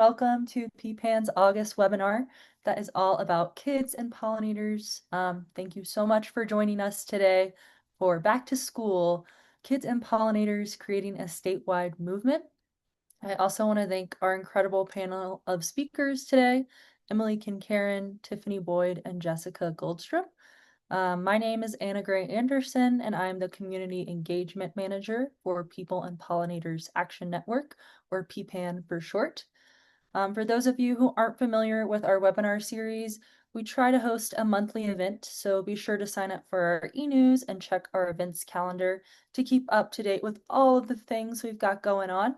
Welcome to PPAN's August webinar that is all about kids and pollinators. Thank you so much for joining us today for Back to School, Kids and Pollinators Creating a Statewide Movement. I also want to thank our incredible panel of speakers today, Emily Kincaid, Tiffany Boyd, and Jessica Goldstrom. My name is Anna Gray Anderson, and I'm the Community Engagement Manager for People and Pollinators Action Network, or PPAN for short. For those of you who aren't familiar with our webinar series, we try to host a monthly event, so be sure to sign up for our e-news and check our events calendar to keep up to date with all of the things we've got going on.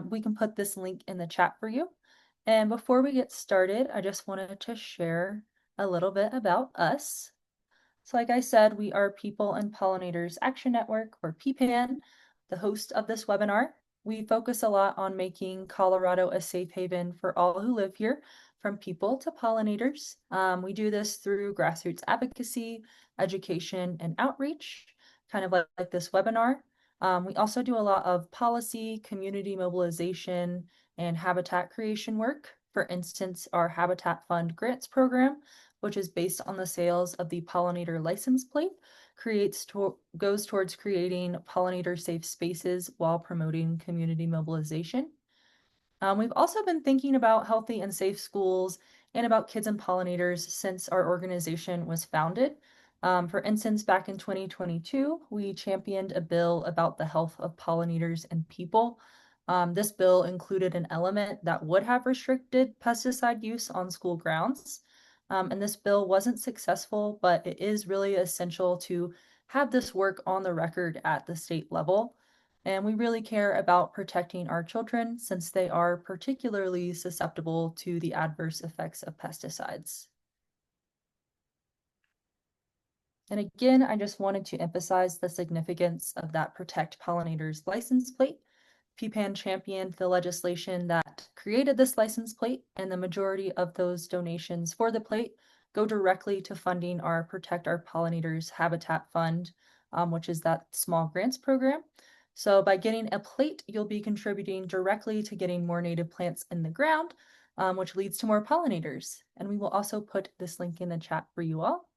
We can put this link in the chat for you. And before we get started, I just wanted to share a little bit about us. So like I said, we are People and Pollinators Action Network, or PPAN, the host of this webinar. We focus a lot on making Colorado a safe haven for all who live here, from people to pollinators. We do this through grassroots advocacy, education, and outreach, kind of like this webinar. We also do a lot of policy, community mobilization, and habitat creation work. For instance, our Habitat Fund Grants program, which is based on the sales of the pollinator license plate, goes towards creating pollinator safe spaces while promoting community mobilization. We've also been thinking about healthy and safe schools and about kids and pollinators since our organization was founded. For instance, back in 2022, we championed a bill about the health of pollinators and people. This bill included an element that would have restricted pesticide use on school grounds. And this bill wasn't successful, but it is really essential to have this work on the record at the state level. And we really care about protecting our children since they are particularly susceptible to the adverse effects of pesticides. And again, I just wanted to emphasize the significance of that Protect Pollinators license plate. PPAN championed the legislation that created this license plate, and the majority of those donations for the plate go directly to funding our Protect Our Pollinators Habitat Fund, which is that small grants program. So by getting a plate, you'll be contributing directly to getting more native plants in the ground, which leads to more pollinators. And we will also put this link in the chat for you all.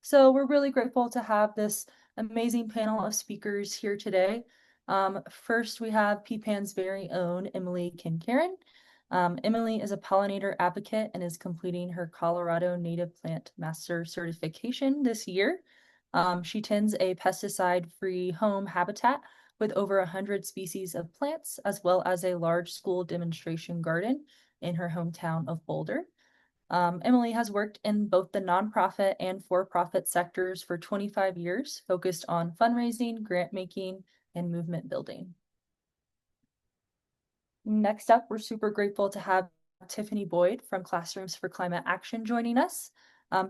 So we're really grateful to have this amazing panel of speakers here today. First, we have PPAN's very own Emily Kincaid. Emily is a pollinator advocate and is completing her Colorado Native Plant Master certification this year. She tends a pesticide-free home habitat with over 100 species of plants, as well as a large school demonstration garden in her hometown of Boulder. Emily has worked in both the nonprofit and for-profit sectors for 25 years, focused on fundraising, grant making, and movement building. Next up, we're super grateful to have Tiffany Boyd from Classrooms for Climate Action joining us.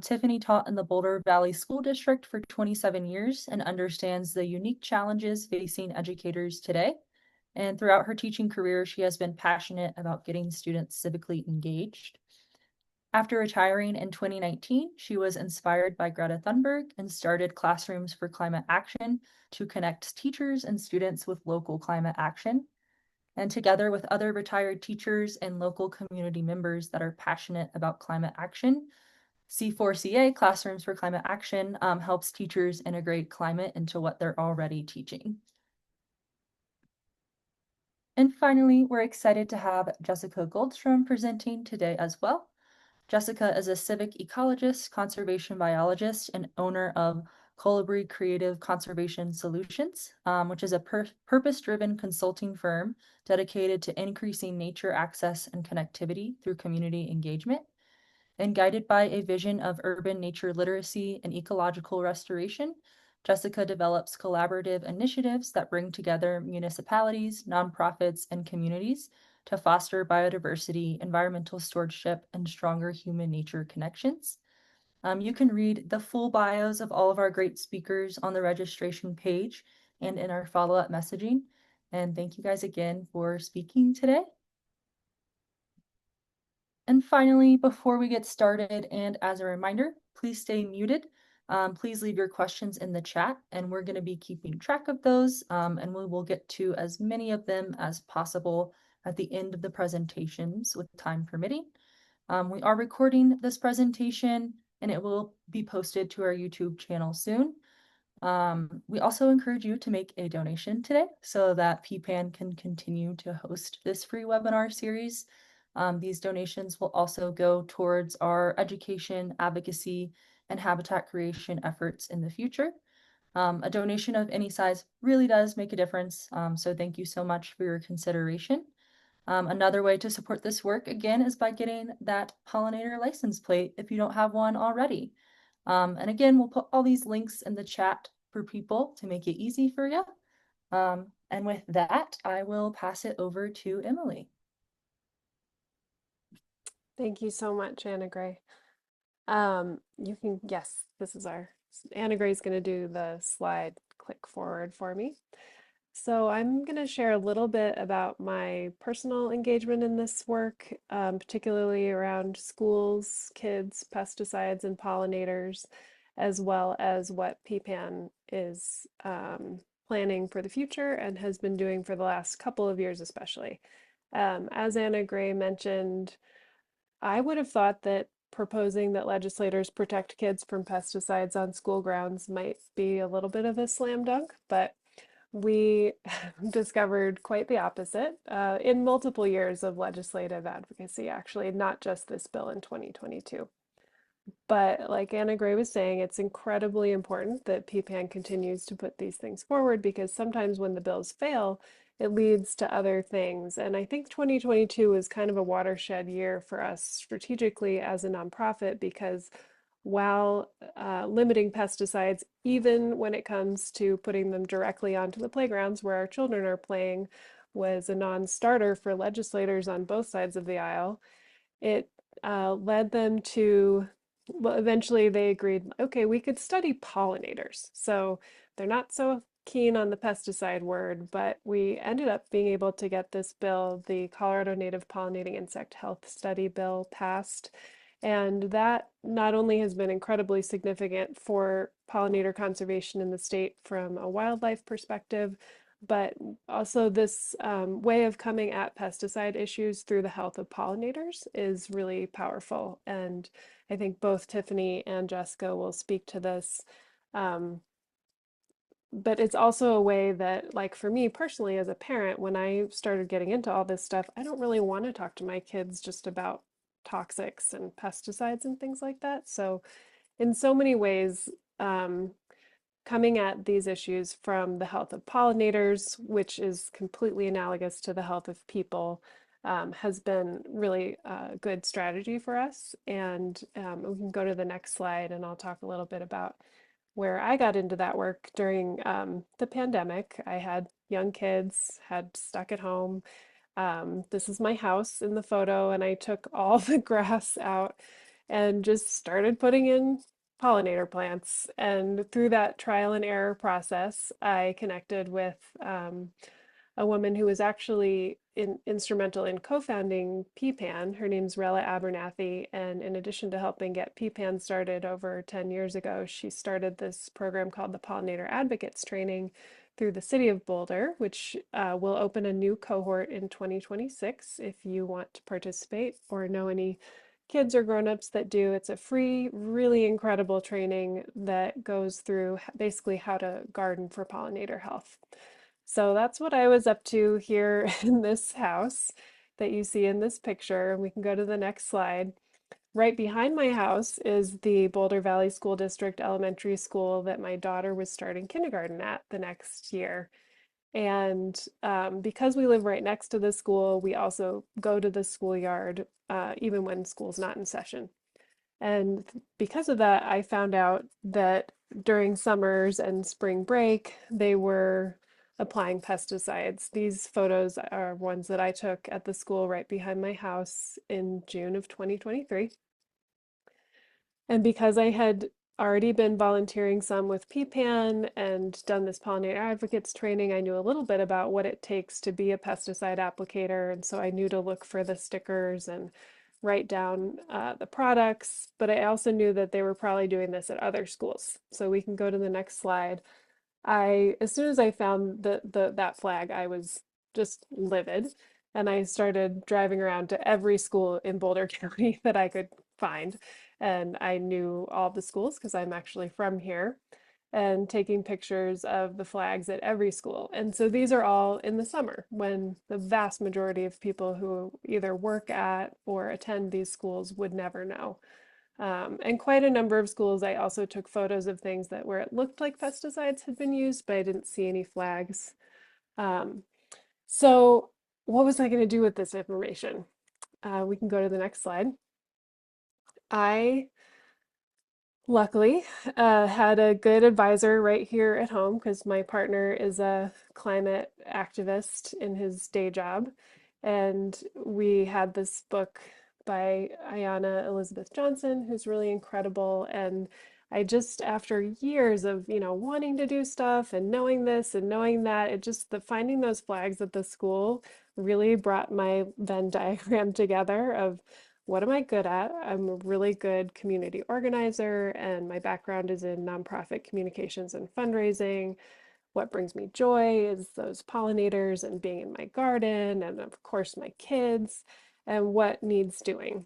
Tiffany taught in the Boulder Valley School District for 27 years and understands the unique challenges facing educators today. And throughout her teaching career, she has been passionate about getting students civically engaged. After retiring in 2019, she was inspired by Greta Thunberg and started Classrooms for Climate Action to connect teachers and students with local climate action. And together with other retired teachers and local community members that are passionate about climate action, C4CA, Classrooms for Climate Action, helps teachers integrate climate into what they're already teaching. And finally, we're excited to have Jessica Goldstrom presenting today as well. Jessica is a civic ecologist, conservation biologist, and owner of Colibri Creative Conservation Solutions, which is a purpose-driven consulting firm dedicated to increasing nature access and connectivity through community engagement. And guided by a vision of urban nature literacy and ecological restoration, Jessica develops collaborative initiatives that bring together municipalities, nonprofits, and communities to foster biodiversity, environmental stewardship, and stronger human-nature connections. You can read the full bios of all of our great speakers on the registration page and in our follow-up messaging. And thank you guys again for speaking today. And finally, before we get started, and as a reminder, please stay muted. Please leave your questions in the chat, and we're going to be keeping track of those, and we will get to as many of them as possible at the end of the presentations with time permitting. We are recording this presentation, and it will be posted to our YouTube channel soon. We also encourage you to make a donation today so that PPAN can continue to host this free webinar series. These donations will also go towards our education, advocacy, and habitat creation efforts in the future. A donation of any size really does make a difference, so thank you so much for your consideration. Another way to support this work, again, is by getting that pollinator license plate if you don't have one already. And again, we'll put all these links in the chat for people to make it easy for you. And with that, I will pass it over to Emily. Thank you so much, Anna Gray. Yes, this is Anna Gray's going to do the slide click forward for me. So I'm going to share a little bit about my personal engagement in this work, particularly around schools, kids, pesticides, and pollinators, as well as what PPAN is planning for the future and has been doing for the last couple of years especially. As Anna Gray mentioned, I would have thought that proposing that legislators protect kids from pesticides on school grounds might be a little bit of a slam dunk, but we discovered quite the opposite in multiple years of legislative advocacy, actually, not just this bill in 2022. But like Anna Gray was saying, it's incredibly important that PPAN continues to put these things forward because sometimes when the bills fail, it leads to other things. And I think 2022 is kind of a watershed year for us strategically as a nonprofit because while limiting pesticides, even when it comes to putting them directly onto the playgrounds where our children are playing, was a non-starter for legislators on both sides of the aisle, it led them to, well, eventually they agreed, okay, we could study pollinators. So they're not so keen on the pesticide word, but we ended up being able to get this bill, the Colorado Native Pollinating Insect Health Study Bill, passed. And that not only has been incredibly significant for pollinator conservation in the state from a wildlife perspective, but also this way of coming at pesticide issues through the health of pollinators is really powerful. And I think both Tiffany and Jessica will speak to this. But it's also a way that, like for me personally as a parent, when I started getting into all this stuff, I don't really want to talk to my kids just about toxics and pesticides and things like that. So in so many ways, coming at these issues from the health of pollinators, which is completely analogous to the health of people, has been really a good strategy for us. And we can go to the next slide and I'll talk a little bit about where I got into that work during the pandemic. I had young kids, had stuck at home. This is my house in the photo, and I took all the grass out and just started putting in pollinator plants. And through that trial and error process, I connected with a woman who was actually instrumental in co-founding PPAN. Her name's Rella Abernathy, and in addition to helping get PPAN started over 10 years ago, she started this program called the Pollinator Advocates Training through the City of Boulder, which will open a new cohort in 2026 if you want to participate or know any kids or grown-ups that do. It's a free, really incredible training that goes through basically how to garden for pollinator health. So that's what I was up to here in this house that you see in this picture. And we can go to the next slide. Right behind my house is the Boulder Valley School District Elementary School that my daughter was starting kindergarten at the next year. And because we live right next to the school, we also go to the schoolyard even when school's not in session. And because of that, I found out that during summers and spring break, they were applying pesticides. These photos are ones that I took at the school right behind my house in June of 2023. And because I had already been volunteering some with PPAN and done this pollinator advocates training, I knew a little bit about what it takes to be a pesticide applicator. And so I knew to look for the stickers and write down the products, but I also knew that they were probably doing this at other schools. So we can go to the next slide. As soon as I found that flag, I was just livid, and I started driving around to every school in Boulder County that I could find, and I knew all the schools because I'm actually from here, and taking pictures of the flags at every school. And so these are all in the summer when the vast majority of people who either work at or attend these schools would never know. And quite a number of schools, I also took photos of things that where it looked like pesticides had been used, but I didn't see any flags. Um, so what was I going to do with this information? We can go to the next slide. I luckily had a good advisor right here at home because my partner is a climate activist in his day job. And we had this book by Ayanna Elizabeth Johnson, who's really incredible. And I just, after years of, wanting to do stuff and knowing this and knowing that, it just, the finding those flags at the school really brought my Venn diagram together of what am I good at? I'm a really good community organizer, and my background is in nonprofit communications and fundraising. What brings me joy is those pollinators and being in my garden, and of course, my kids, and what needs doing.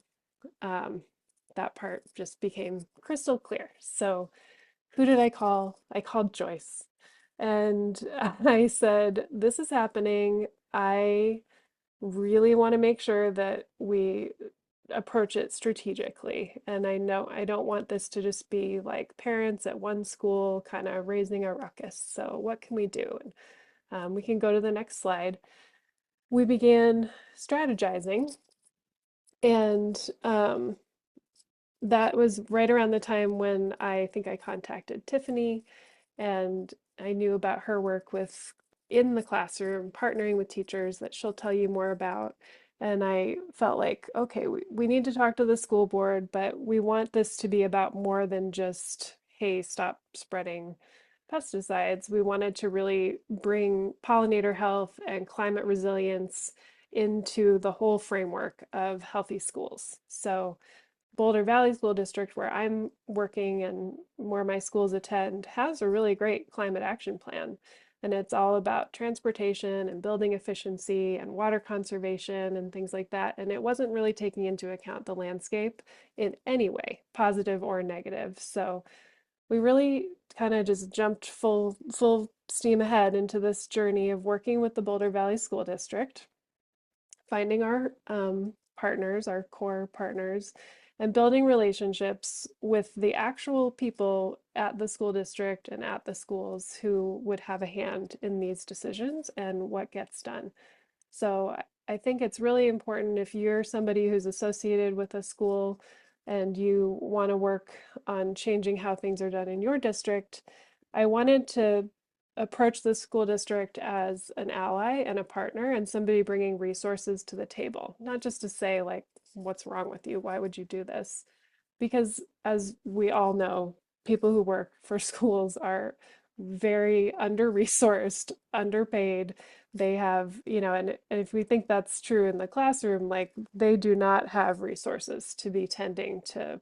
Um, that part just became crystal clear. So, who did I call? I called Joyce. And I said, this is happening. I really want to make sure that we approach it strategically. And I know I don't want this to just be like parents at one school kind of raising a ruckus. So, what can we do? And we can go to the next slide. We began strategizing, and that was right around the time when I think I contacted Tiffany, and I knew about her work with in the classroom, partnering with teachers that she'll tell you more about. And I felt like, okay, we need to talk to the school board, but we want this to be about more than just, hey, stop spreading pesticides. We wanted to really bring pollinator health and climate resilience into the whole framework of healthy schools. So Boulder Valley School District, where I'm working and where my schools attend, has a really great climate action plan. And it's all about transportation and building efficiency and water conservation and things like that. And it wasn't really taking into account the landscape in any way, positive or negative. So we really kind of just jumped full steam ahead into this journey of working with the Boulder Valley School District, finding our partners, our core partners, and building relationships with the actual people at the school district and at the schools who would have a hand in these decisions and what gets done. So I think it's really important if you're somebody who's associated with a school and you want to work on changing how things are done in your district. I wanted to approach the school district as an ally and a partner and somebody bringing resources to the table, not just to say, like, what's wrong with you? Why would you do this? Because as we all know, people who work for schools are very under-resourced, underpaid. They have, and if we think that's true in the classroom, like they do not have resources to be tending to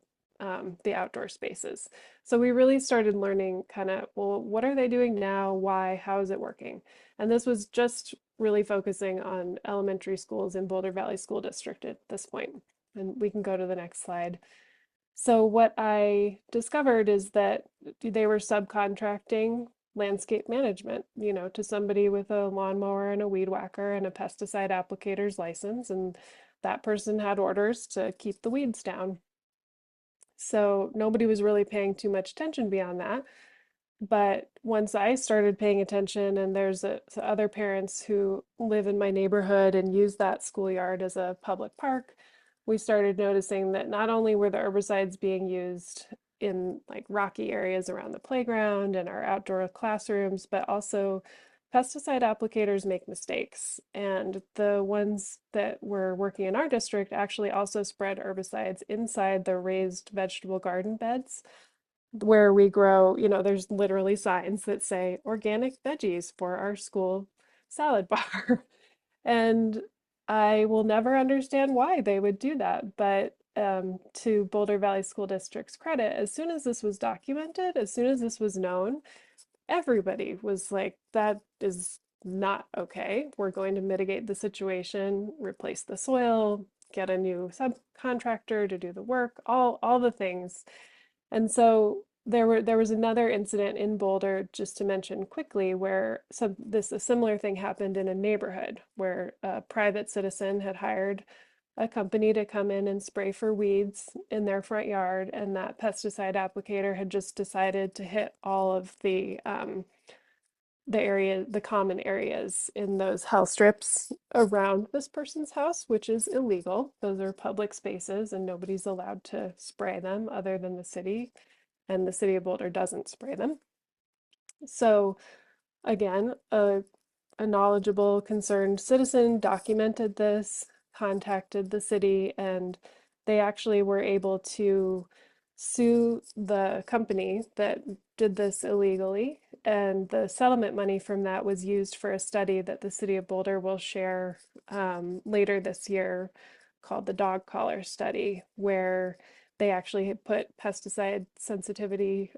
the outdoor spaces. So we really started learning kind of, well, what are they doing now? Why? How is it working? And this was just really focusing on elementary schools in Boulder Valley School District at this point. And we can go to the next slide. So what I discovered is that they were subcontracting landscape management, to somebody with a lawnmower and a weed whacker and a pesticide applicator's license, and that person had orders to keep the weeds down. So nobody was really paying too much attention beyond that. But once I started paying attention, and there's other parents who live in my neighborhood and use that schoolyard as a public park, we started noticing that not only were the herbicides being used in like rocky areas around the playground and our outdoor classrooms, but also pesticide applicators make mistakes. And the ones that were working in our district actually also spread herbicides inside the raised vegetable garden beds where we grow, there's literally signs that say organic veggies for our school salad bar. And I will never understand why they would do that. But to Boulder Valley School District's credit, as soon as this was documented, as soon as this was known, everybody was like, that is not okay. We're going to mitigate the situation, replace the soil, get a new subcontractor to do the work, all the things. And so there was another incident in Boulder, just to mention quickly, where a similar thing happened in a neighborhood where a private citizen had hired a company to come in and spray for weeds in their front yard, and that pesticide applicator had just decided to hit all of the common areas in those house strips around this person's house, which is illegal. Those are public spaces and nobody's allowed to spray them other than the city, and the city of Boulder doesn't spray them. So again, a knowledgeable, concerned citizen documented this, contacted the city, and they actually were able to sue the company that did this illegally. And the settlement money from that was used for a study that the city of Boulder will share later this year called the dog collar study, where they actually put pesticide sensitivity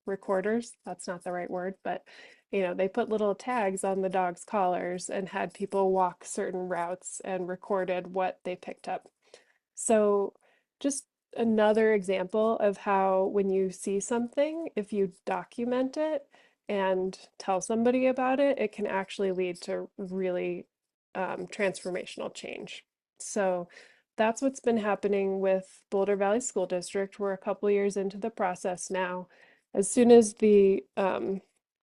recorders. That's not the right word, but they put little tags on the dog's collars and had people walk certain routes and recorded what they picked up. So, just another example of how when you see something, if you document it and tell somebody about it, it can actually lead to really transformational change. So, that's what's been happening with Boulder Valley School District. We're a couple years into the process now. As soon as the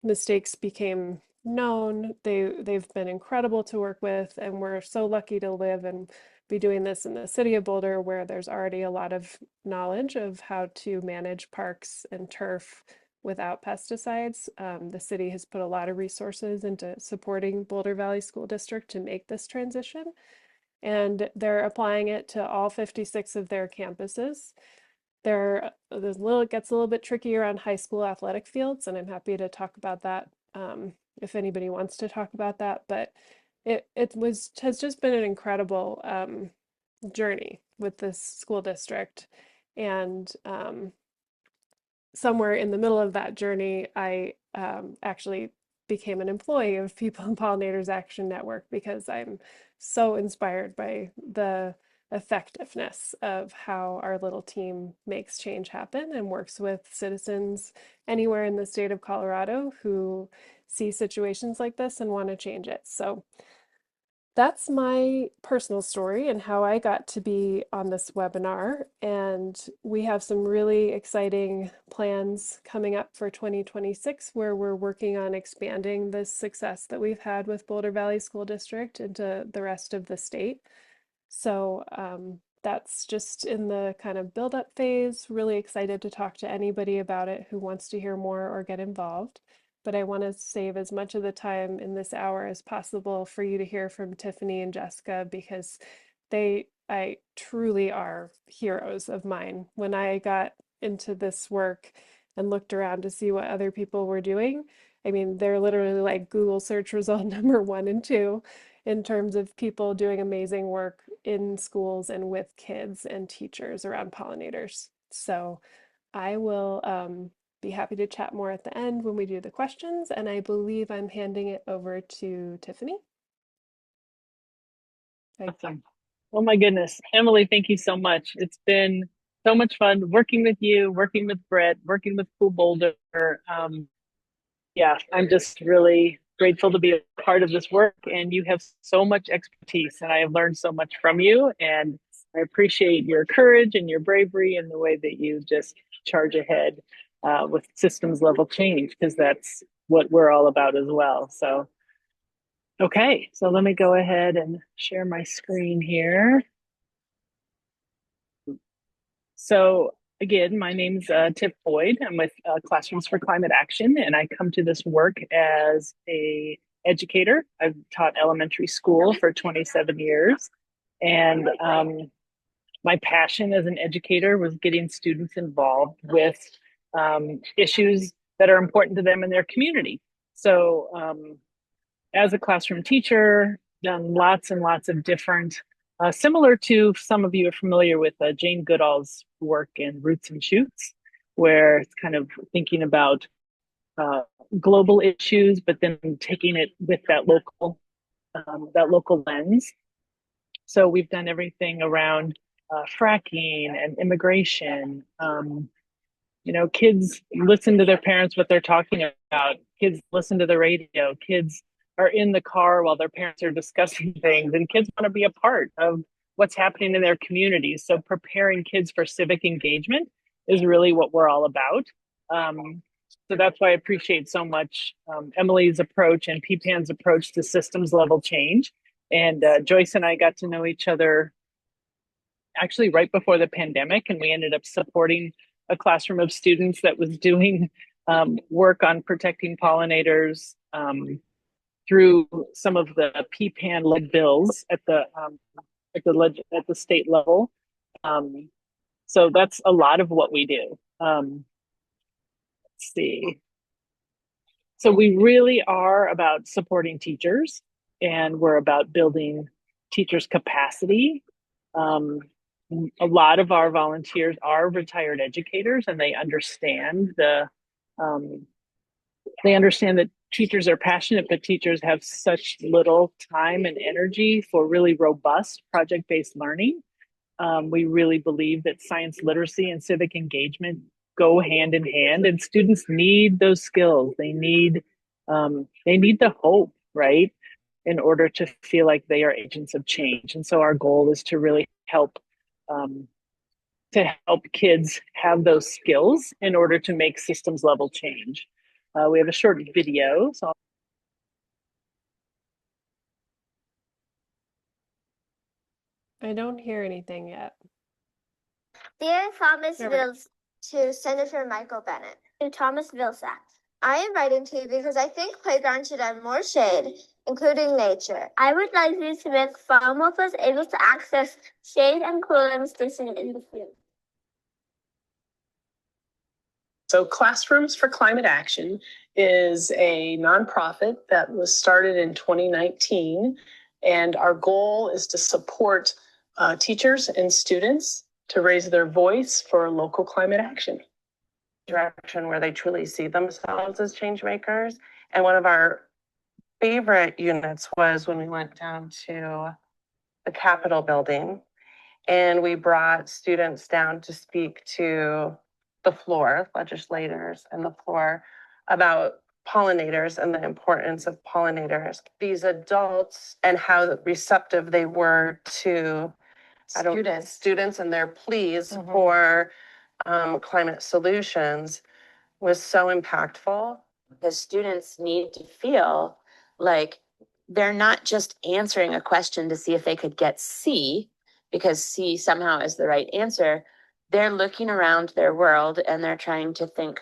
mistakes became known, they've been incredible to work with, and we're so lucky to live and be doing this in the city of Boulder, where there's already a lot of knowledge of how to manage parks and turf without pesticides. The city has put a lot of resources into supporting Boulder Valley School District to make this transition, and they're applying it to all 56 of their campuses. It gets a little bit trickier on high school athletic fields, and I'm happy to talk about that if anybody wants to talk about that. But it has just been an incredible journey with this school district, and somewhere in the middle of that journey, I actually became an employee of People and Pollinators Action Network because I'm so inspired by the effectiveness of how our little team makes change happen and works with citizens anywhere in the state of Colorado who see situations like this and want to change it. So that's my personal story and how I got to be on this webinar. And we have some really exciting plans coming up for 2026, where we're working on expanding the success that we've had with Boulder Valley School District into the rest of the state. So that's just in the kind of build up phase. Really excited to talk to anybody about it who wants to hear more or get involved. But I want to save as much of the time in this hour as possible for you to hear from Tiffany and Jessica, because I truly are heroes of mine. When I got into this work and looked around to see what other people were doing, I mean, they're literally like Google search result number one and two in terms of people doing amazing work in schools and with kids and teachers around pollinators. So I will be happy to chat more at the end when we do the questions. And I believe I'm handing it over to Tiffany. Awesome. Oh my goodness. Emily, thank you so much. It's been so much fun working with you, working with Brett, working with School Boulder. Yeah, I'm just really grateful to be a part of this work. And you have so much expertise, and I have learned so much from you. And I appreciate your courage and your bravery and the way that you just charge ahead with systems level change, because that's what we're all about as well. So, okay, so let me go ahead and share my screen here. So again, my name's Tiff Boyd. I'm with Classrooms for Climate Action, and I come to this work as a educator. I've taught elementary school for 27 years, and my passion as an educator was getting students involved with issues that are important to them in their community. So as a classroom teacher, done lots and lots of different, similar to some of you are familiar with Jane Goodall's work in Roots and Shoots, where it's kind of thinking about uh, global issues, but then taking it with that local lens. So we've done everything around fracking and immigration. Kids listen to their parents what they're talking about. Kids listen to the radio. Kids are in the car while their parents are discussing things, and kids want to be a part of what's happening in their communities. So preparing kids for civic engagement is really what we're all about. So that's why I appreciate so much Emily's approach and PPAN's approach to systems level change. And Joyce and I got to know each other actually right before the pandemic, and we ended up supporting a classroom of students that was doing work on protecting pollinators through some of the PPAN led bills at the state level. So that's a lot of what we do. Let's see. So we really are about supporting teachers, and we're about building teachers' capacity. A lot of our volunteers are retired educators, and they understand that teachers are passionate, but teachers have such little time and energy for really robust project-based learning. We really believe that science literacy and civic engagement go hand in hand, and students need those skills. They need the hope, right, in order to feel like they are agents of change. And so our goal is to really um, help kids have those skills in order to make systems level change. We have a short video, so I don't hear anything yet. Dear Thomas There we go. Vilsack, to Senator Michael Bennett. To Thomas Vilsack, I am writing to you because I think playgrounds should have more shade, including nature. I would like you to make farm workers able to access shade and cooling station in the field. So Classrooms for Climate Action is a nonprofit that was started in 2019. And our goal is to support teachers and students to raise their voice for local climate action. Direction where they truly see themselves as change makers. And one of our favorite units was when we went down to the Capitol building and we brought students down to speak to the floor, legislators and the floor, about pollinators and the importance of pollinators. These adults and how receptive they were to students and their pleas for climate solutions was so impactful. The students need to feel like they're not just answering a question to see if they could get C, because C somehow is the right answer. They're looking around their world and they're trying to think,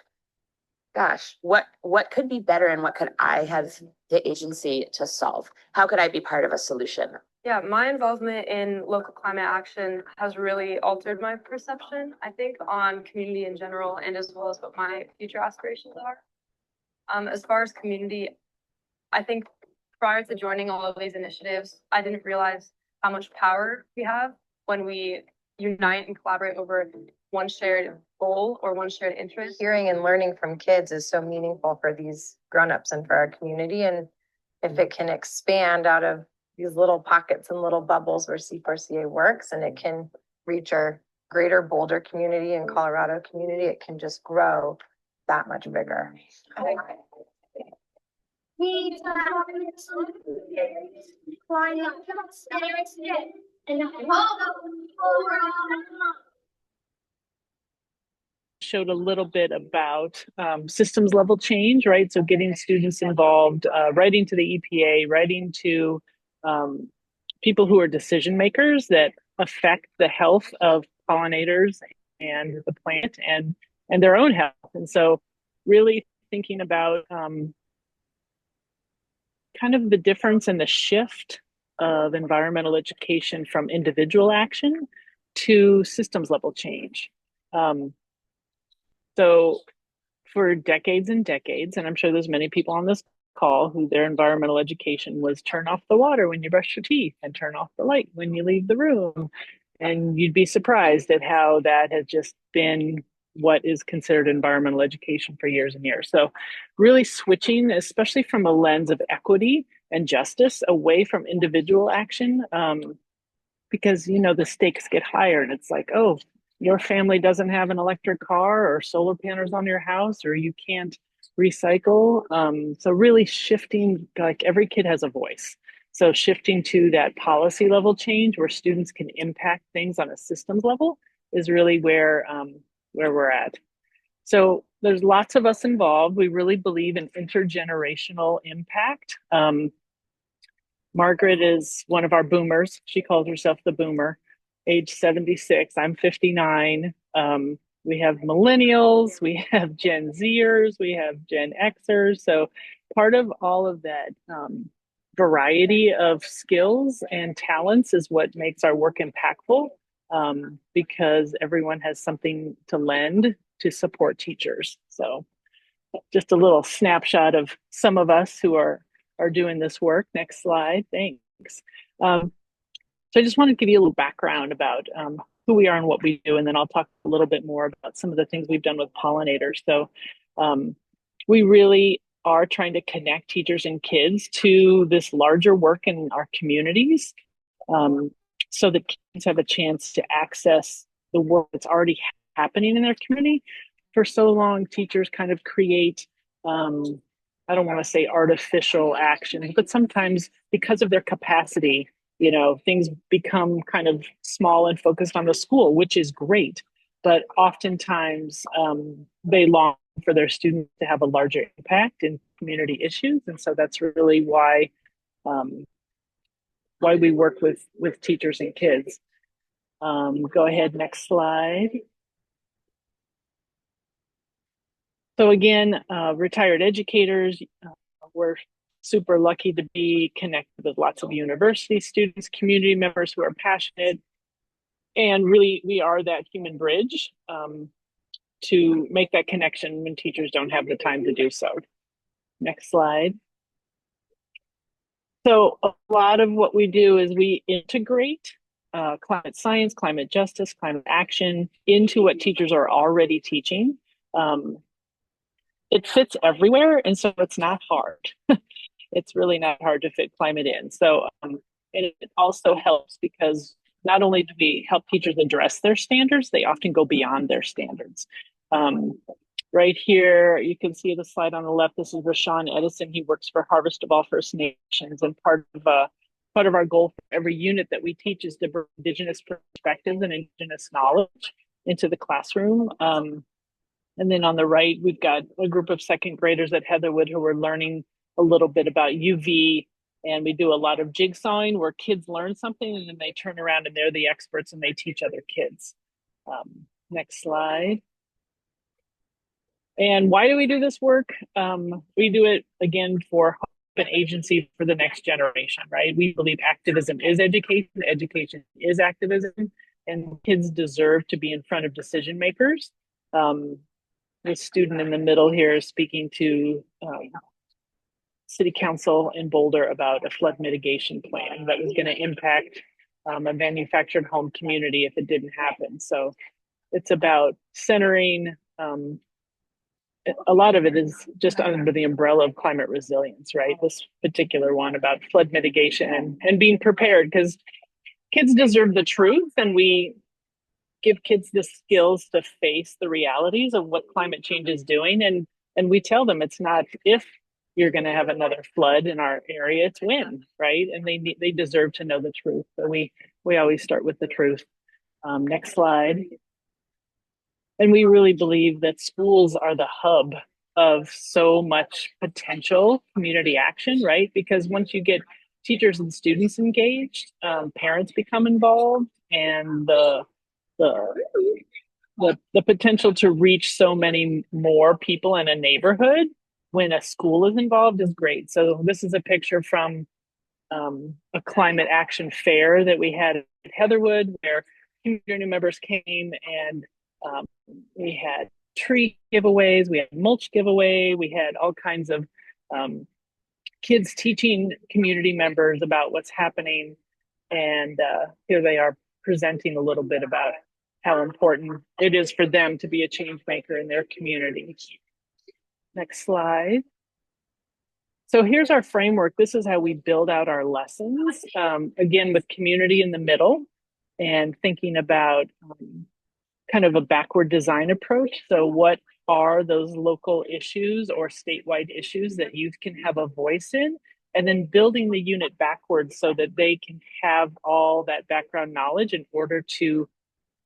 gosh, what could be better and what could I have the agency to solve? How could I be part of a solution? Yeah, my involvement in local climate action has really altered my perception, I think, on community in general and as well as what my future aspirations are. As far as community, I think prior to joining all of these initiatives, I didn't realize how much power we have when we unite and collaborate over one shared goal or one shared interest. Hearing and learning from kids is so meaningful for these grown-ups and for our community. And if it can expand out of these little pockets and little bubbles where C4CA works, and it can reach our greater Boulder community and Colorado community, it can just grow that much bigger. showed a little bit about systems level change, right? So getting students involved, writing to the EPA, writing to people who are decision makers that affect the health of pollinators and the plant and their own health. And so really thinking about kind of the difference and the shift of environmental education from individual action to systems level change. So for decades and decades, and I'm sure there's many people on this call, who their environmental education was turn off the water when you brush your teeth and turn off the light when you leave the room. And you'd be surprised at how that has just been what is considered environmental education for years and years. So really switching, especially from a lens of equity and justice, away from individual action, because, you know, the stakes get higher and it's like, oh, your family doesn't have an electric car or solar panels on your house, or you can't recycle. So really shifting, like every kid has a voice. So shifting to that policy level change where students can impact things on a systems level is really where we're at. So there's lots of us involved. We really believe in intergenerational impact. Margaret is one of our boomers. She calls herself the boomer, age 76. I'm 59. We have millennials, we have Gen Zers, we have Gen Xers. So part of all of that variety of skills and talents is what makes our work impactful, because everyone has something to lend to support teachers. So just a little snapshot of some of us who are doing this work. Next slide, thanks. So I just want to give you a little background about who we are and what we do, and then I'll talk a little bit more about some of the things we've done with pollinators. So we really are trying to connect teachers and kids to this larger work in our communities, so that kids have a chance to access the work that's already happening in their community. For so long, teachers kind of create, I don't want to say artificial action, but sometimes because of their capacity, you know, things become kind of small and focused on the school, which is great. But oftentimes they long for their students to have a larger impact in community issues. And so that's really why we work with teachers and kids. Go ahead, next slide. So again, retired educators, we're super lucky to be connected with lots of university students, community members who are passionate, and really we are that human bridge to make that connection when teachers don't have the time to do so. Next slide. So a lot of what we do is we integrate climate science, climate justice, climate action into what teachers are already teaching. It fits everywhere, and so it's not hard. It's really not hard to fit climate in. So it also helps because not only do we help teachers address their standards, they often go beyond their standards. Right here, you can see the slide on the left. This is Rashawn Edison. He works for Harvest of All First Nations, and part of our goal for every unit that we teach is to bring Indigenous perspectives and Indigenous knowledge into the classroom. And then on the right, we've got a group of second graders at Heatherwood who are learning a little bit about UV. And we do a lot of jigsawing where kids learn something and then they turn around and they're the experts and they teach other kids. Next slide. And why do we do this work? We do it, again, for an agency for the next generation, right? We believe activism is education, education is activism, and kids deserve to be in front of decision makers. The student in the middle here is speaking to City Council in Boulder about a flood mitigation plan that was going to impact a manufactured home community if it didn't happen. So it's about centering, a lot of it is just under the umbrella of climate resilience, right? This particular one about flood mitigation and being prepared, because kids deserve the truth, and we give kids the skills to face the realities of what climate change is doing. And we tell them it's not if you're going to have another flood in our area, it's when, right? And they deserve to know the truth. So we always start with the truth. Next slide. And we really believe that schools are the hub of so much potential community action, right? Because once you get teachers and students engaged, parents become involved, and the potential to reach so many more people in a neighborhood when a school is involved is great. So this is a picture from a climate action fair that we had at Heatherwood, where community members came, and we had tree giveaways, we had mulch giveaway, we had all kinds of kids teaching community members about what's happening. And here they are presenting a little bit about how important it is for them to be a change maker in their community. Next slide. So here's our framework. This is how we build out our lessons, again, with community in the middle and thinking about kind of a backward design approach. So what are those local issues or statewide issues that youth can have a voice in? And then building the unit backwards so that they can have all that background knowledge in order to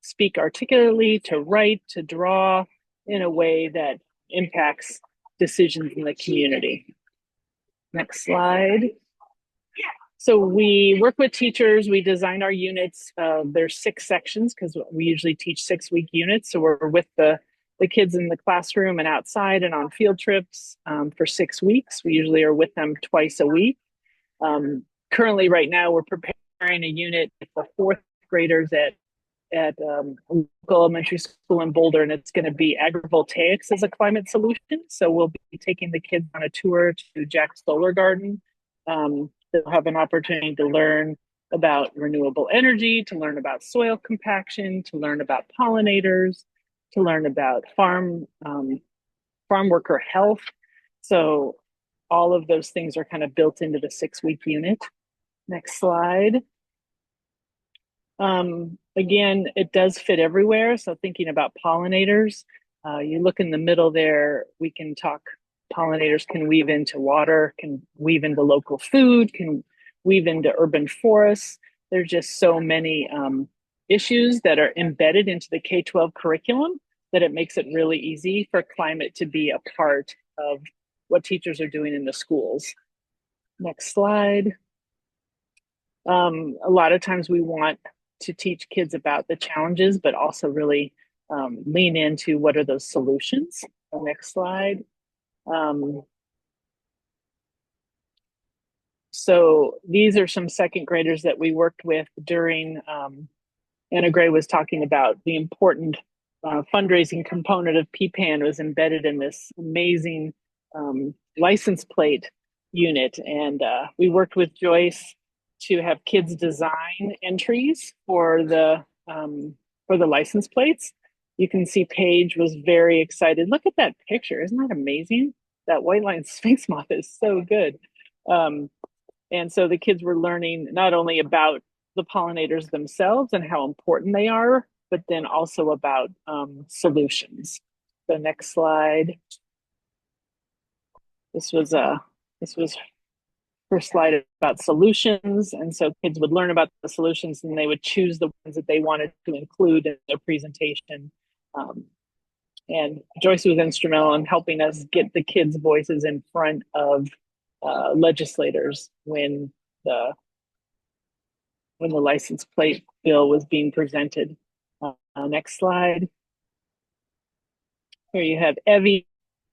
speak articulately, to write, to draw in a way that impacts decisions in the community. Next slide. So we work with teachers, we design our units. There's 6 sections because we usually teach 6-week units. So we're with the kids in the classroom and outside and on field trips for 6 weeks. We usually are with them twice a week. Currently, right now, we're preparing a unit for 4th graders at local elementary school in Boulder, and it's going to be agrivoltaics as a climate solution. So we'll be taking the kids on a tour to Jack's Solar Garden. They'll have an opportunity to learn about renewable energy, to learn about soil compaction, to learn about pollinators, to learn about farm worker health. So all of those things are kind of built into the 6-week unit. Next slide. Again, it does fit everywhere. So thinking about pollinators, you look in the middle there, we can talk, pollinators can weave into water, can weave into local food, can weave into urban forests. There's just so many issues that are embedded into the K-12 curriculum that it makes it really easy for climate to be a part of what teachers are doing in the schools. Next slide. A lot of times we want to teach kids about the challenges, but also really lean into what are those solutions. Next slide. So these are some 2nd graders that we worked with during, Anna Gray was talking about the important fundraising component of PPAN was embedded in this amazing license plate unit. And we worked with Joyce to have kids design entries for the license plates. You can see Paige was very excited. Look at that picture. Isn't that amazing? That white line sphinx moth is so good. And so the kids were learning not only about the pollinators themselves and how important they are, but then also about solutions. The next slide. This was first slide about solutions. And so kids would learn about the solutions and they would choose the ones that they wanted to include in their presentation. And Joyce was instrumental in helping us get the kids' voices in front of legislators when the license plate bill was being presented. Next slide. Here you have Evie.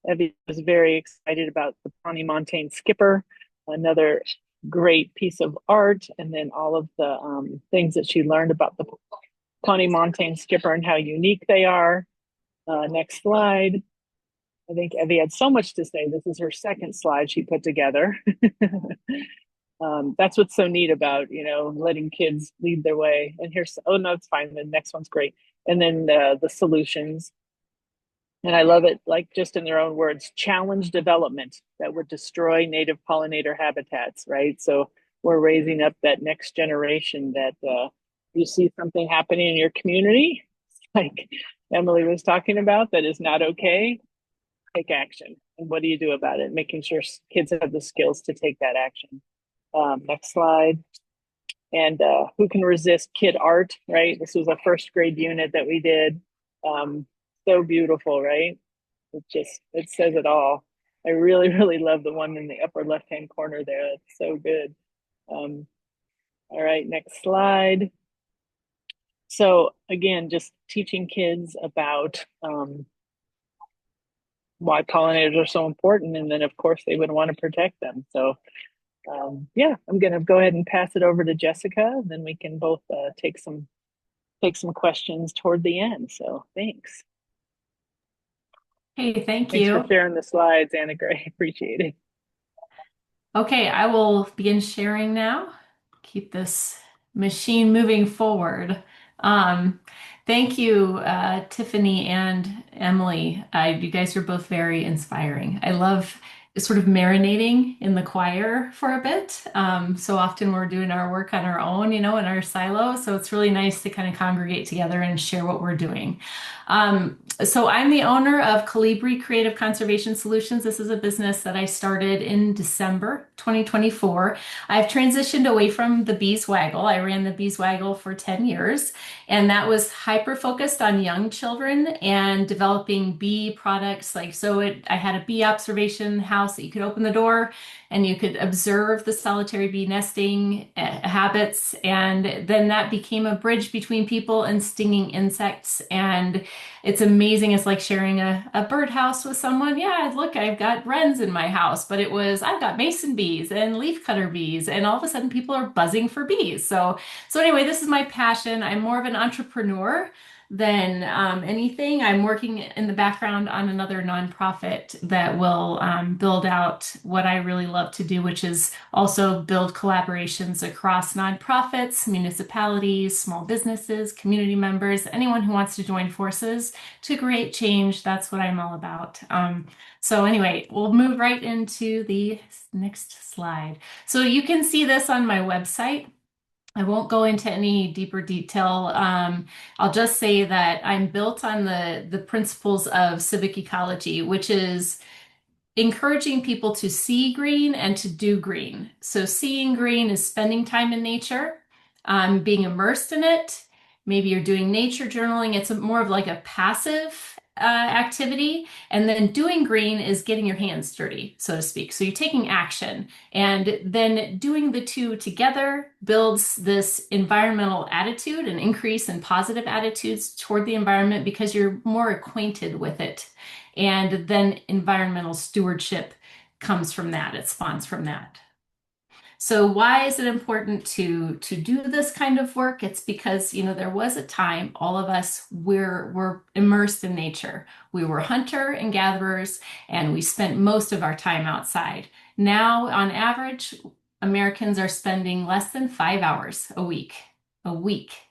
Evie was very excited about the Pawnee Montane Skipper, another great piece of art, and then all of the things that she learned about the Pawnee Montane Skipper and how unique they are. Next slide. I think Evie had so much to say. This is her 2nd slide she put together. That's what's so neat about, letting kids lead their way. And here's, oh no, it's fine. The next one's great. And then the solutions. And I love it, like just in their own words, challenge development that would destroy native pollinator habitats, right? So we're raising up that next generation that you see something happening in your community, like Emily was talking about, that is not okay, take action. And what do you do about it? Making sure kids have the skills to take that action. Next slide. And who can resist kid art, right? This was a 1st grade unit that we did. So beautiful, right? It says it all. I really, really love the one in the upper left-hand corner there. It's so good. All right, next slide. So again, just teaching kids about why pollinators are so important. And then of course they would want to protect them. So yeah, I'm gonna go ahead and pass it over to Jessica, and then we can both take some questions toward the end. So thanks. Hey, thank Thanks you. for sharing the slides, Anna Gray. Appreciate it. Okay, I will begin sharing now. Keep this machine moving forward. Um, Thank you, Tiffany and Emily. You guys are both very inspiring. I love sort of marinating in the choir for a bit. So often we're doing our work on our own, in our silo. So it's really nice to kind of congregate together and share what we're doing. So I'm the owner of Colibri Creative Conservation Solutions. This is a business that I started in December 2024. I've transitioned away from the Bees Waggle. I ran the Bees Waggle for 10 years, and that was hyper focused on young children and developing bee products. I had a bee observation house that you could open the door and you could observe the solitary bee nesting habits. And then that became a bridge between people and stinging insects. And it's amazing. It's like sharing a birdhouse with someone. Yeah, look, I've got wrens in my house, but I've got mason bees and leafcutter bees, and all of a sudden people are buzzing for bees. So anyway, this is my passion. I'm more of an entrepreneur than anything. I'm working in the background on another nonprofit that will build out what I really love to do, which is also build collaborations across nonprofits, municipalities, small businesses, community members, anyone who wants to join forces to create change. That's what I'm all about. So anyway, we'll move right into the next slide. So you can see this on my website. I won't go into any deeper detail. I'll just say that I'm built on the principles of civic ecology, which is encouraging people to see green and to do green. So seeing green is spending time in nature, being immersed in it. Maybe you're doing nature journaling. It's more of like a passive activity. And then doing green is getting your hands dirty, so to speak. So you're taking action. And then doing the two together builds this environmental attitude, an increase in positive attitudes toward the environment because you're more acquainted with it. And then environmental stewardship comes from that. It spawns from that. So why is it important to do this kind of work? It's because, there was a time all of us were immersed in nature. We were hunter and gatherers, and we spent most of our time outside. Now, on average, Americans are spending less than 5 hours a week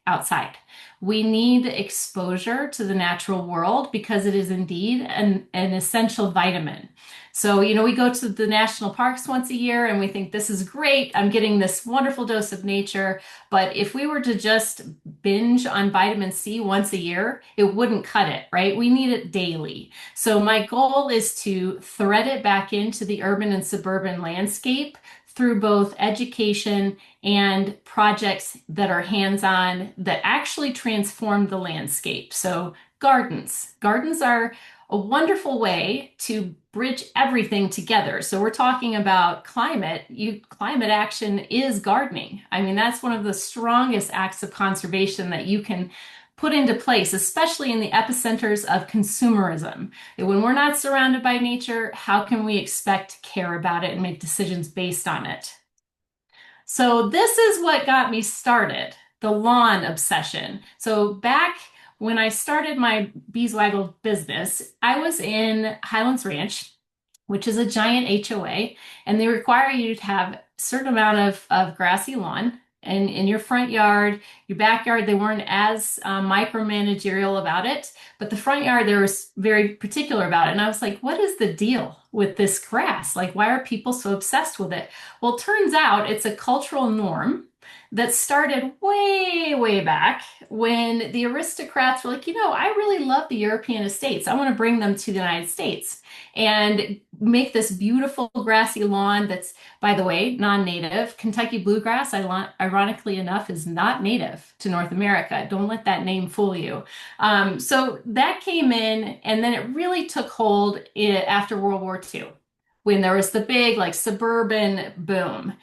outside. We need exposure to the natural world because it is indeed an essential vitamin. So, we go to the national parks once a year and we think this is great. I'm getting this wonderful dose of nature. But if we were to just binge on vitamin C once a year, it wouldn't cut it, right? We need it daily. So my goal is to thread it back into the urban and suburban landscape through both education and projects that are hands-on that actually transform the landscape. So gardens are a wonderful way to bridge everything together. So we're talking about climate. Climate action is gardening. I mean, that's one of the strongest acts of conservation that you can put into place, especially in the epicenters of consumerism. When we're not surrounded by nature, how can we expect to care about it and make decisions based on it? So this is what got me started, the lawn obsession. So back when I started my Beeswaggle business, I was in Highlands Ranch, which is a giant HOA, and they require you to have a certain amount of grassy lawn. And in your front yard, your backyard, they weren't as micromanagerial about it, but the front yard, they were very particular about it. And I was like, what is the deal with this grass? Like, why are people so obsessed with it? Well, it turns out it's a cultural norm that started way, way back when the aristocrats were like, I really love the European estates. I want to bring them to the United States and make this beautiful grassy lawn that's, by the way, non-native. Kentucky bluegrass, ironically enough, is not native to North America. Don't let that name fool you. So that came in, and then it really took hold after World War II, when there was the big suburban boom.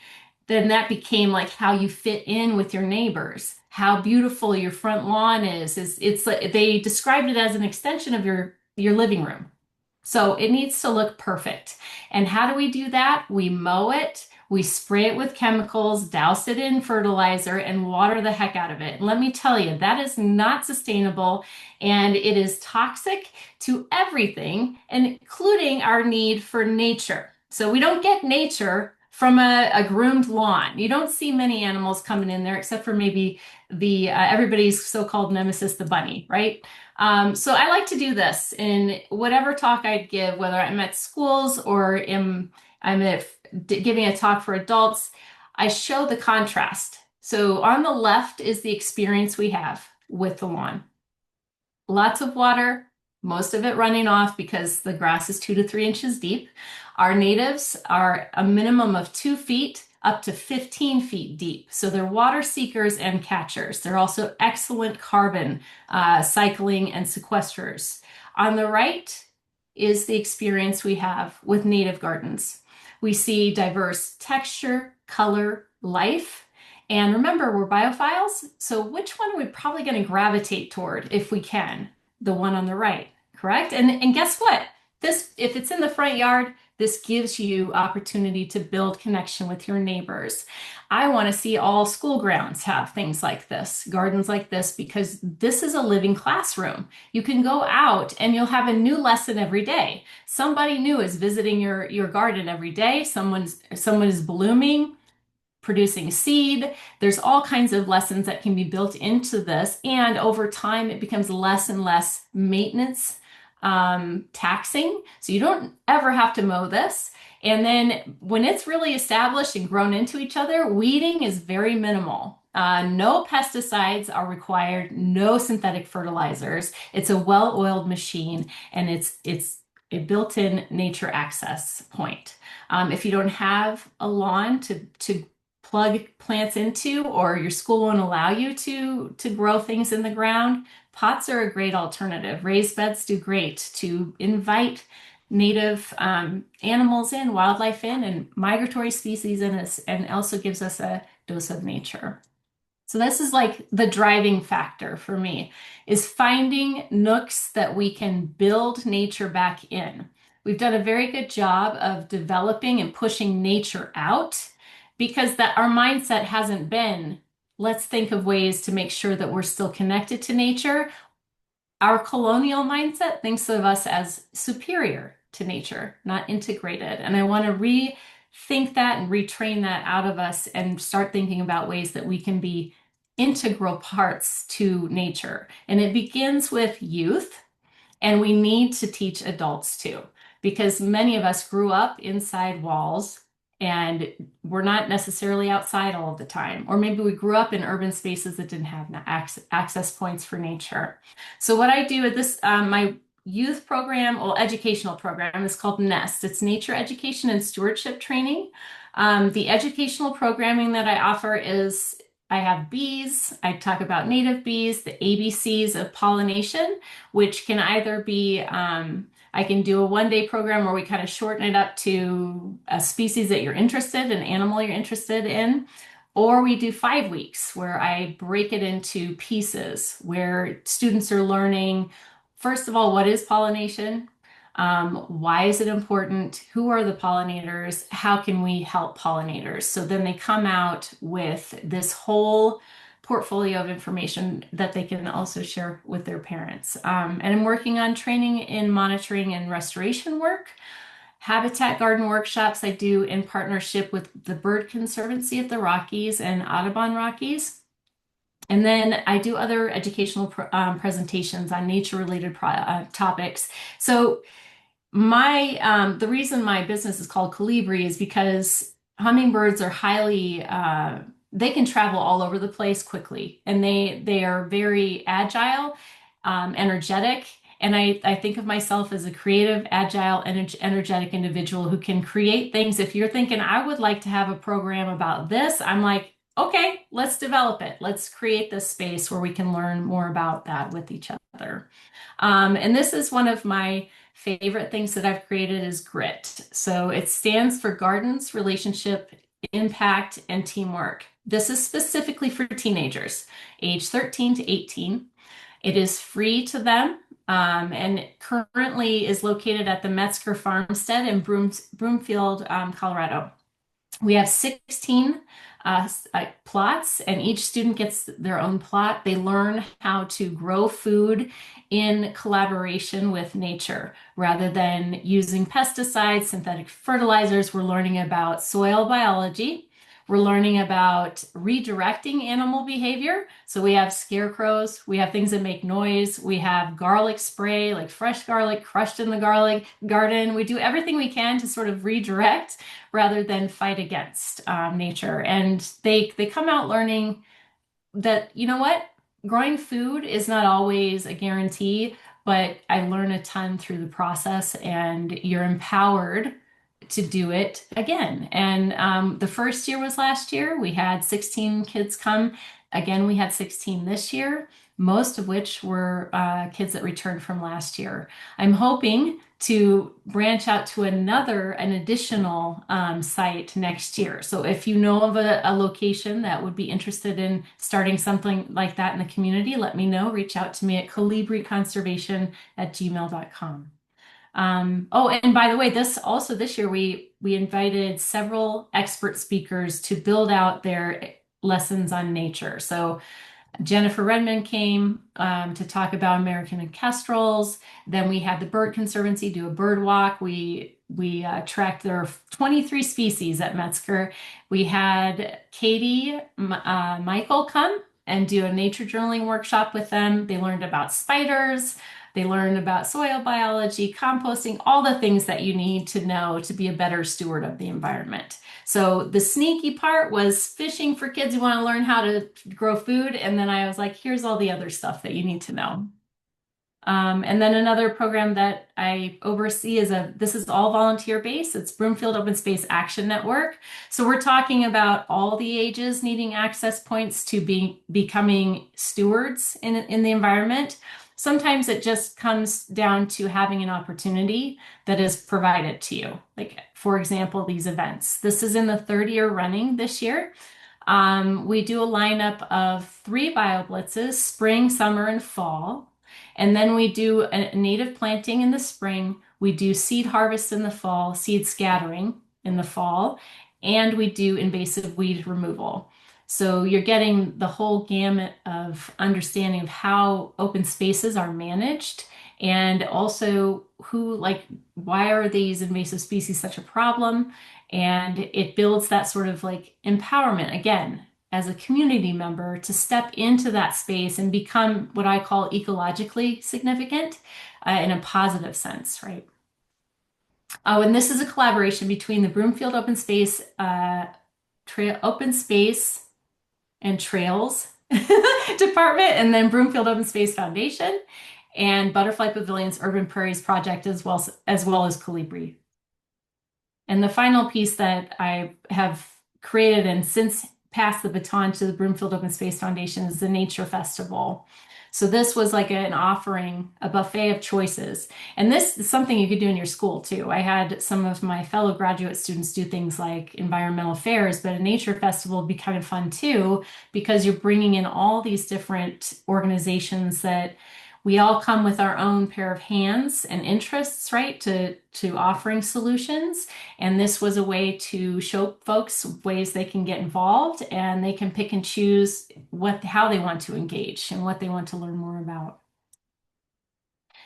Then that became like how you fit in with your neighbors, how beautiful your front lawn is. It's like they described it as an extension of your living room. So it needs to look perfect. And how do we do that? We mow it, we spray it with chemicals, douse it in fertilizer, and water the heck out of it. And let me tell you, that is not sustainable, and it is toxic to everything, including our need for nature. So we don't get nature from a groomed lawn. You don't see many animals coming in there except for maybe the everybody's so-called nemesis, the bunny, right? So I like to do this in whatever talk I'd give, whether I'm at schools or giving a talk for adults. I show the contrast. So on the left is the experience we have with the lawn. Lots of water, most of it running off because the grass is 2 to 3 inches deep. Our natives are a minimum of 2 feet up to 15 feet deep. So they're water seekers and catchers. They're also excellent carbon cycling and sequesters. On the right is the experience we have with native gardens. We see diverse texture, color, life. And remember, we're biophiles, so which one are we probably going to gravitate toward if we can? The one on the right, correct? And guess what? This, if it's in the front yard, this gives you opportunity to build connection with your neighbors. I want to see all school grounds have things like this, gardens like this, because this is a living classroom. You can go out and you'll have a new lesson every day. Somebody new is visiting your garden every day. Someone is blooming, producing seed. There's all kinds of lessons that can be built into this. And over time, it becomes less and less maintenance taxing. So you don't ever have to mow this. And then when it's really established and grown into each other, weeding is very minimal. No pesticides are required, no synthetic fertilizers. It's a well-oiled machine, and it's a built-in nature access point. If you don't have a lawn to plug plants into, or your school won't allow you to grow things in the ground, pots are a great alternative. Raised beds do great to invite native animals in, wildlife in, and migratory species in, and also gives us a dose of nature. So this is like the driving factor for me, is finding nooks that we can build nature back in. We've done a very good job of developing and pushing nature out, because that our mindset hasn't been, let's think of ways to make sure that we're still connected to nature. Our colonial mindset thinks of us as superior to nature, not integrated. And I want to rethink that and retrain that out of us and start thinking about ways that we can be integral parts to nature. And it begins with youth, and we need to teach adults too, because many of us grew up inside walls and we're not necessarily outside all of the time. Or maybe we grew up in urban spaces that didn't have access points for nature. So what I do at this, my youth program, or educational program, is called NEST. It's Nature Education and Stewardship Training. The educational programming that I offer is, I have bees. I talk about native bees, the ABCs of pollination, which can either be, I can do a one-day program where we kind of shorten it up to a species that you're interested, an animal you're interested in, or we do 5 weeks where I break it into pieces where students are learning, first of all, what is pollination? Why is it important? Who are the pollinators? How can we help pollinators? So then they come out with this whole portfolio of information that they can also share with their parents. And I'm working on training in monitoring and restoration work. Habitat garden workshops I do in partnership with the Bird Conservancy of the Rockies and Audubon Rockies. And then I do other educational presentations on nature-related topics. So the reason my business is called Colibri is because hummingbirds are highly, they can travel all over the place quickly, and they are very agile, energetic. And I think of myself as a creative, agile, and energetic individual who can create things. If you're thinking, I would like to have a program about this, I'm like, okay, let's develop it. Let's create this space where we can learn more about that with each other. And this is one of my favorite things that I've created, is GRIT. So it stands for Gardens, Relationship, Impact, and Teamwork. This is specifically for teenagers, age 13 to 18. It is free to them, and currently is located at the Metzger Farmstead in Broomfield, Colorado. We have 16 plots, and each student gets their own plot. They learn how to grow food in collaboration with nature rather than using pesticides, synthetic fertilizers. We're learning about soil biology. We're learning about redirecting animal behavior. So we have scarecrows, we have things that make noise, we have garlic spray, like fresh garlic crushed in the garlic garden. We do everything we can to sort of redirect rather than fight against nature. And they come out learning that, you know what, growing food is not always a guarantee, but I learn a ton through the process, and you're empowered to do it again. And the first year was last year. We had 16 kids come. Again, we had 16 this year, most of which were kids that returned from last year. I'm hoping to branch out to an additional site next year. So if you know of a location that would be interested in starting something like that in the community, let me know. Reach out to me at colibriconservation@gmail.com. Oh, and by the way, this year we invited several expert speakers to build out their lessons on nature. So Jennifer Redmond came to talk about American kestrels. Then we had the Bird Conservancy do a bird walk. We tracked their 23 species at Metzger. We had Katie Michael come and do a nature journaling workshop with them. They learned about spiders. They learned about soil biology, composting, all the things that you need to know to be a better steward of the environment. So the sneaky part was fishing for kids who want to learn how to grow food. And then I was like, here's all the other stuff that you need to know. And then another program that I oversee this is all volunteer based. It's Broomfield Open Space Action Network. So we're talking about all the ages needing access points to becoming stewards in the environment. Sometimes it just comes down to having an opportunity that is provided to you. Like, for example, these events. This is in the third year running this year. We do a lineup of 3 bio blitzes, spring, summer, and fall. And then we do a native planting in the spring. We do seed harvest in the fall, seed scattering in the fall, and we do invasive weed removal. So you're getting the whole gamut of understanding of how open spaces are managed, and also why are these invasive species such a problem? And it builds that sort of like empowerment, again, as a community member to step into that space and become what I call ecologically significant in a positive sense, right? Oh, and this is a collaboration between the Broomfield Open Space and Trails Department, and then Broomfield Open Space Foundation, and Butterfly Pavilion's Urban Prairies Project, as well as Colibri. And the final piece that I have created and since passed the baton to the Broomfield Open Space Foundation is the Nature Festival. So this was like an offering, a buffet of choices. And this is something you could do in your school too. I had some of my fellow graduate students do things like environmental fairs, but a nature festival would be kind of fun too, because you're bringing in all these different organizations that we all come with our own pair of hands and interests, right, to offering solutions. And this was a way to show folks ways they can get involved, and they can pick and choose how they want to engage and what they want to learn more about.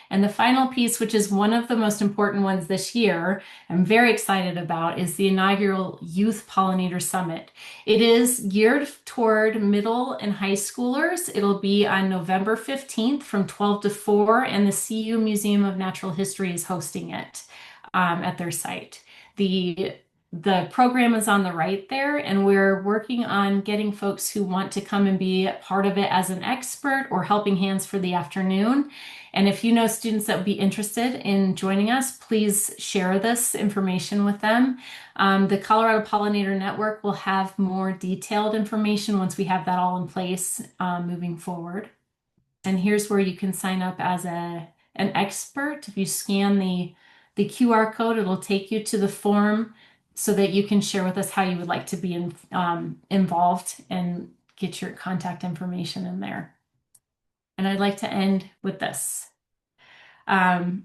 And the final piece, which is one of the most important ones this year, I'm very excited about, is the inaugural Youth Pollinator Summit. It is geared toward middle and high schoolers. It'll be on November 15th from 12 to 4, and the CU Museum of Natural History is hosting it at their site. The program is on the right there, and we're working on getting folks who want to come and be part of it as an expert or helping hands for the afternoon. And if you know students that would be interested in joining us, please share this information with them. The Colorado Pollinator Network will have more detailed information once we have that all in place moving forward. And here's where you can sign up as an expert. If you scan the QR code, it'll take you to the form so that you can share with us how you would like to be involved and get your contact information in there. And I'd like to end with this. I've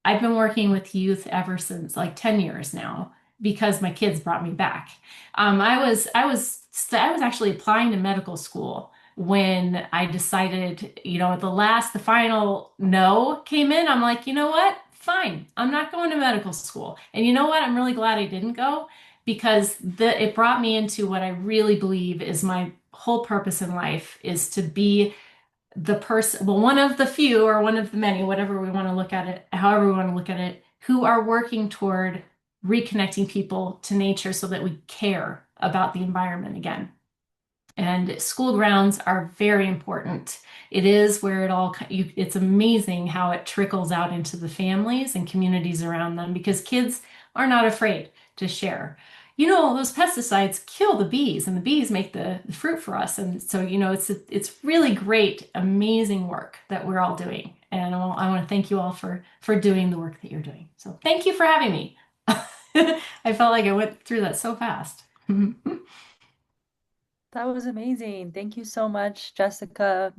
been working with youth ever since like 10 years now, because my kids brought me back. I was actually applying to medical school when I decided, at the final no came in. I'm like, you know what? Fine. I'm not going to medical school. And you know what? I'm really glad I didn't go because it brought me into what I really believe is my whole purpose in life is to be the person, well, one of the few or one of the many, whatever we want to look at it, however we want to look at it, who are working toward reconnecting people to nature so that we care about the environment again. And school grounds are very important. It is where it's amazing how it trickles out into the families and communities around them because kids are not afraid to share. Those pesticides kill the bees and the bees make the fruit for us. And so, it's really great, amazing work that we're all doing. And I want to thank you all for doing the work that you're doing. So thank you for having me. I felt like I went through that so fast. That was amazing. Thank you so much, Jessica,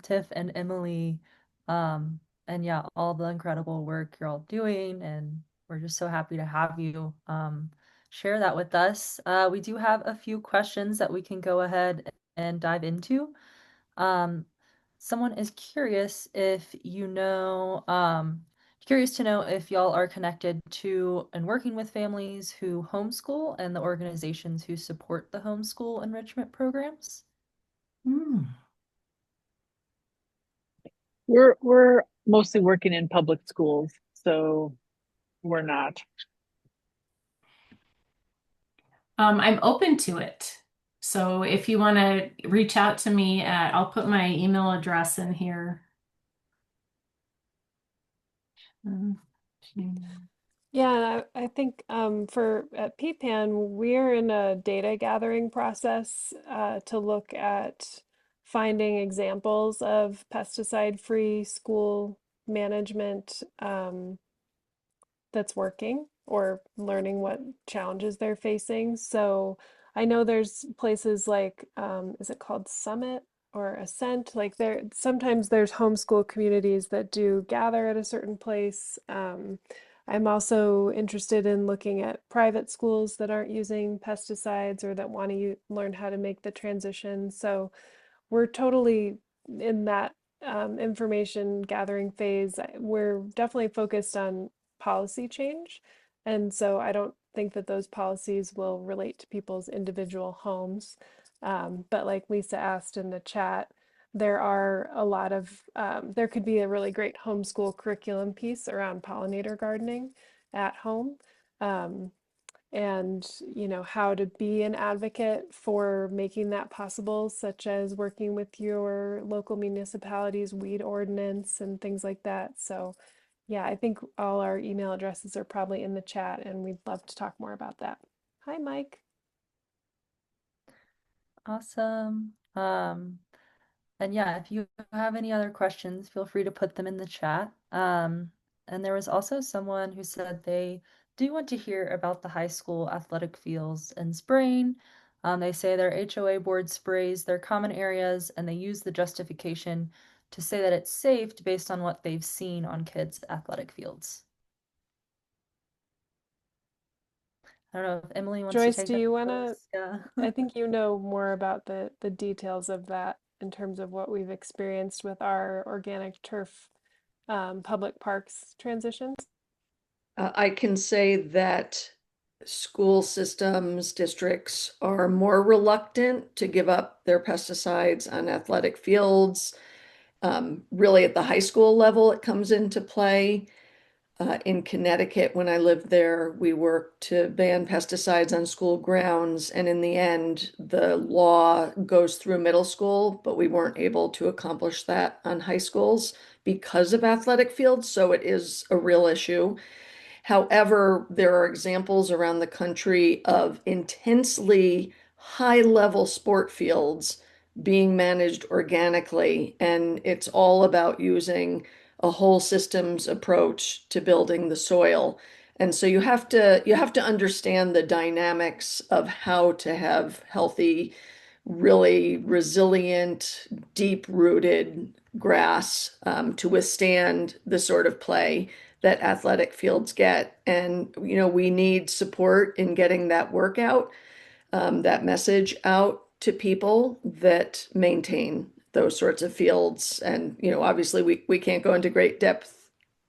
Tiff, and Emily. And yeah, all the incredible work you're all doing. And we're just so happy to have you share that with us. We do have a few questions that we can go ahead and dive into. Um, Someone is curious to know if y'all are connected to and working with families who homeschool and the organizations who support the homeschool enrichment programs. Mm. We're mostly working in public schools, so we're not. I'm open to it. So if you want to reach out to me I'll put my email address in here. Yeah, I think for at PPAN, we're in a data gathering process to look at finding examples of pesticide-free school management that's working or learning what challenges they're facing. So I know there's places like, is it called Summit or Ascent? Like sometimes there's homeschool communities that do gather at a certain place. I'm also interested in looking at private schools that aren't using pesticides or that want to learn how to make the transition. So we're totally in that information gathering phase. We're definitely focused on policy change. And so I don't think that those policies will relate to people's individual homes. But like Lisa asked in the chat, there are a lot of, there could be a really great homeschool curriculum piece around pollinator gardening at home. And how to be an advocate for making that possible, such as working with your local municipality's weed ordinance and things like that. So yeah, I think all our email addresses are probably in the chat and we'd love to talk more about that. Hi, Mike. Awesome. And yeah, if you have any other questions, feel free to put them in the chat. And there was also someone who said they do want to hear about the high school athletic fields and spraying. They say their HOA board sprays their common areas and they use the justification to say that it's safe based on what they've seen on kids' athletic fields. I don't know if Emily wants to Joyce, take do that you want to, first. Yeah. I think you know more about the details of that in terms of what we've experienced with our organic turf public parks transitions. I can say that school systems, districts are more reluctant to give up their pesticides on athletic fields. Really, at the high school level, it comes into play. In Connecticut, when I lived there, we worked to ban pesticides on school grounds. And in the end, the law goes through middle school, but we weren't able to accomplish that on high schools because of athletic fields. So it is a real issue. However, there are examples around the country of intensely high-level sport fields being managed organically, and it's all about using a whole systems approach to building the soil. And so you have to understand the dynamics of how to have healthy, really resilient, deep-rooted grass to withstand the sort of play that athletic fields get. And, we need support in getting that work out, that message out to people that maintain those sorts of fields. And, obviously we can't go into great depth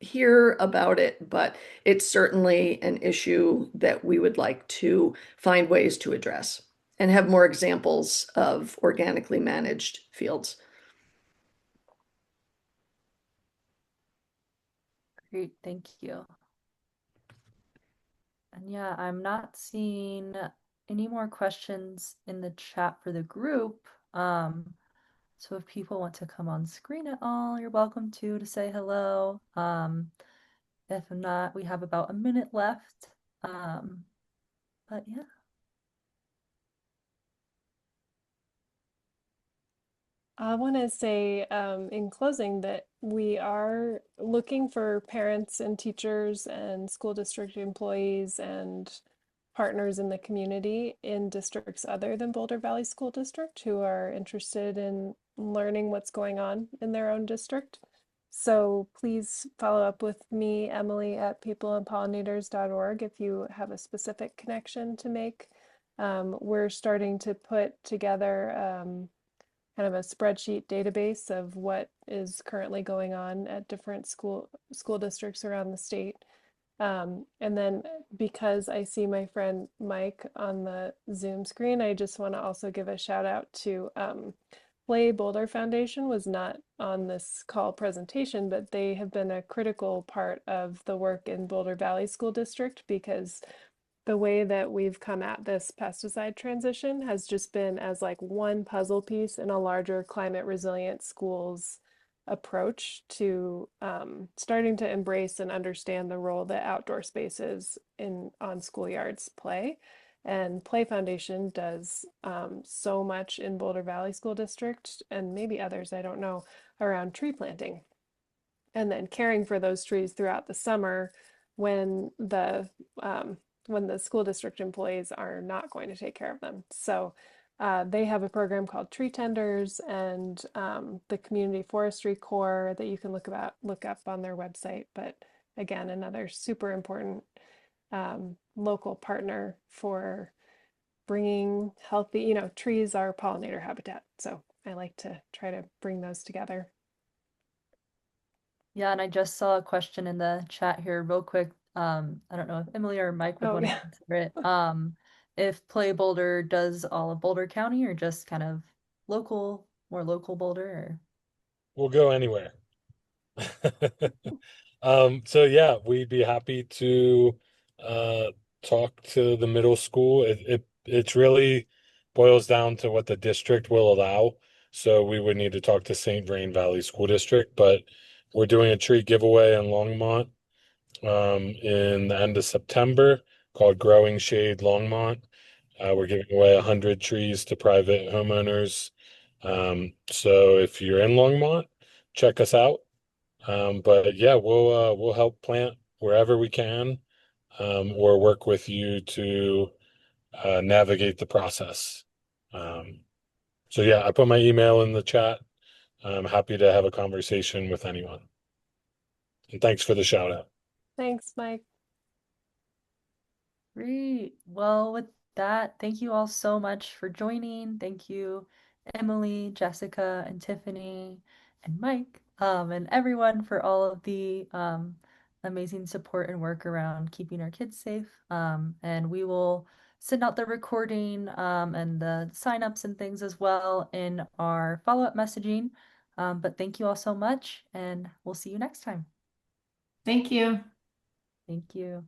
here about it, but it's certainly an issue that we would like to find ways to address and have more examples of organically managed fields. Great, thank you. And yeah, I'm not seeing any more questions in the chat for the group. So if people want to come on screen at all, you're welcome to say hello. If not, we have about a minute left. But yeah. I want to say in closing that we are looking for parents and teachers and school district employees and partners in the community in districts other than Boulder Valley School District who are interested in learning what's going on in their own district. So please follow up with me, Emily, at peopleandpollinators.org if you have a specific connection to make. We're starting to put together kind of a spreadsheet database of what is currently going on at different school districts around the state. And then because I see my friend Mike on the Zoom screen, I just want to also give a shout out to Play Boulder Foundation was not on this call presentation, but they have been a critical part of the work in Boulder Valley School District because the way that we've come at this pesticide transition has just been as like one puzzle piece in a larger climate resilient schools approach to starting to embrace and understand the role that outdoor spaces on schoolyards play. And Play Foundation does so much in Boulder Valley School District and maybe others, I don't know, around tree planting and then caring for those trees throughout the summer when the school district employees are not going to take care of them. So they have a program called Tree Tenders and the Community Forestry Corps that you can look up on their website. But again, another super important local partner for bringing healthy, trees are pollinator habitat. So I like to try to bring those together. Yeah, and I just saw a question in the chat here real quick. I don't know if Emily or Mike would want to answer it. If Play Boulder does all of Boulder County or just kind of more local Boulder or We'll go anywhere. So yeah, we'd be happy to talk to the middle school. It's really boils down to what the district will allow. So we would need to talk to St. Vrain Valley School District, but we're doing a tree giveaway in Longmont in the end of September called Growing Shade Longmont. We're giving away 100 trees to private homeowners. So if you're in Longmont, check us out. But yeah, we'll help plant wherever we can, or work with you to navigate the process. So yeah, I put my email in the chat. I'm happy to have a conversation with anyone. And thanks for the shout out. Thanks, Mike. Great. Well, with that, thank you all so much for joining. Thank you, Emily, Jessica, and Tiffany, and Mike, and everyone for all of the amazing support and work around keeping our kids safe. And we will send out the recording and the signups and things as well in our follow-up messaging. But thank you all so much, and we'll see you next time. Thank you. Thank you.